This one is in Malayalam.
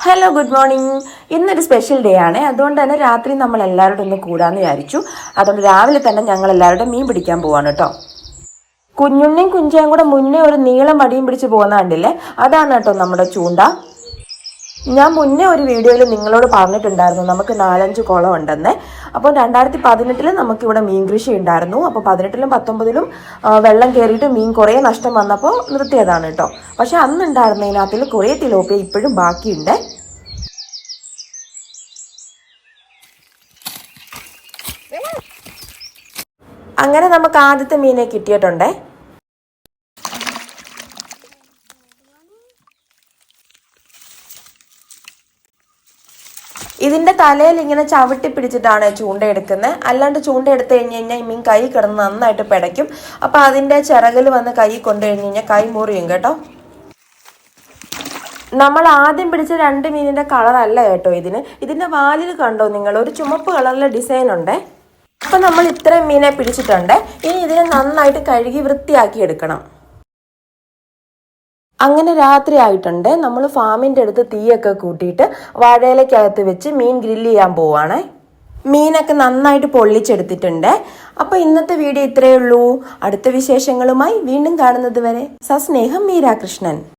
Hello, good morning. ഇന്നൊരു സ്പെഷ്യൽ ഡേ ആണ്. അതുകൊണ്ട് തന്നെ രാത്രി നമ്മൾ എല്ലാവരോടും ഒന്ന് കൂടാമെന്ന് വിചാരിച്ചു. അതുകൊണ്ട് രാവിലെ തന്നെ ഞങ്ങൾ എല്ലാവരുടെ മീൻ പിടിക്കാൻ പോവാണ് കേട്ടോ. കുഞ്ഞുണ്ണിയും കുഞ്ചയും കൂടെ മുന്നേ ഒരു നീളം വടിയും പിടിച്ച് പോകുന്ന കണ്ടില്ലേ, അതാണ് കേട്ടോ നമ്മുടെ ചൂണ്ട. ഞാൻ മുന്നേ ഒരു വീഡിയോയിൽ നിങ്ങളോട് പറഞ്ഞിട്ടുണ്ടായിരുന്നു നമുക്ക് 4-5 കുളം ഉണ്ടെന്ന്. അപ്പോൾ 2018 നമുക്കിവിടെ മീൻ കൃഷി ഉണ്ടായിരുന്നു. അപ്പോൾ 18-ലും 19-ലും വെള്ളം കയറിയിട്ട് മീൻ കുറേ നഷ്ടം വന്നപ്പോൾ നിർത്തിയതാണ് കേട്ടോ. പക്ഷെ അന്നുണ്ടായിരുന്നതിനകത്തിൽ കുറേ തിലോപ്പിയ ഇപ്പോഴും ബാക്കിയുണ്ട്. അങ്ങനെ നമുക്ക് ആദ്യത്തെ മീനെ കിട്ടിയിട്ടുണ്ട്. ഇതിൻ്റെ തലയിൽ ഇങ്ങനെ ചവിട്ടി പിടിച്ചിട്ടാണ് ചൂണ്ട എടുക്കുന്നത്. അല്ലാണ്ട് ചൂണ്ട എടുത്തു കഴിഞ്ഞ് കഴിഞ്ഞാൽ ഈ മീൻ കൈ കിടന്ന് നന്നായിട്ട് പിടയ്ക്കും. അപ്പോൾ അതിൻ്റെ ചിറകിൽ വന്ന് കൈ കൊണ്ടു കഴിഞ്ഞ് കഴിഞ്ഞാൽ കൈ മുറിയും കേട്ടോ. നമ്മൾ ആദ്യം പിടിച്ച 2 മീനിൻ്റെ കളറല്ല കേട്ടോ ഇതിൻ്റെ വാലിൽ കണ്ടോ നിങ്ങൾ, ഒരു ചുമപ്പ് കളറിലെ ഡിസൈൻ ഉണ്ട്. അപ്പം നമ്മൾ ഇത്രയും മീനെ പിടിച്ചിട്ടുണ്ട്. ഇനി ഇതിനെ നന്നായിട്ട് കഴുകി വൃത്തിയാക്കി എടുക്കണം. അങ്ങനെ രാത്രി ആയിട്ടുണ്ട്. നമ്മൾ ഫാമിൻ്റെ അടുത്ത് തീയൊക്കെ കൂട്ടിയിട്ട് വാഴയിലക്കകത്ത് വെച്ച് മീൻ ഗ്രില്ല് ചെയ്യാൻ പോവാണ്. മീനൊക്കെ നന്നായിട്ട് പൊള്ളിച്ചെടുത്തിട്ടുണ്ട്. അപ്പോൾ ഇന്നത്തെ വീഡിയോ ഇത്രയേ ഉള്ളൂ. അടുത്ത വിശേഷങ്ങളുമായി വീണ്ടും കാണുന്നത് വരെ സസ്നേഹം, മീരാ കൃഷ്ണൻ.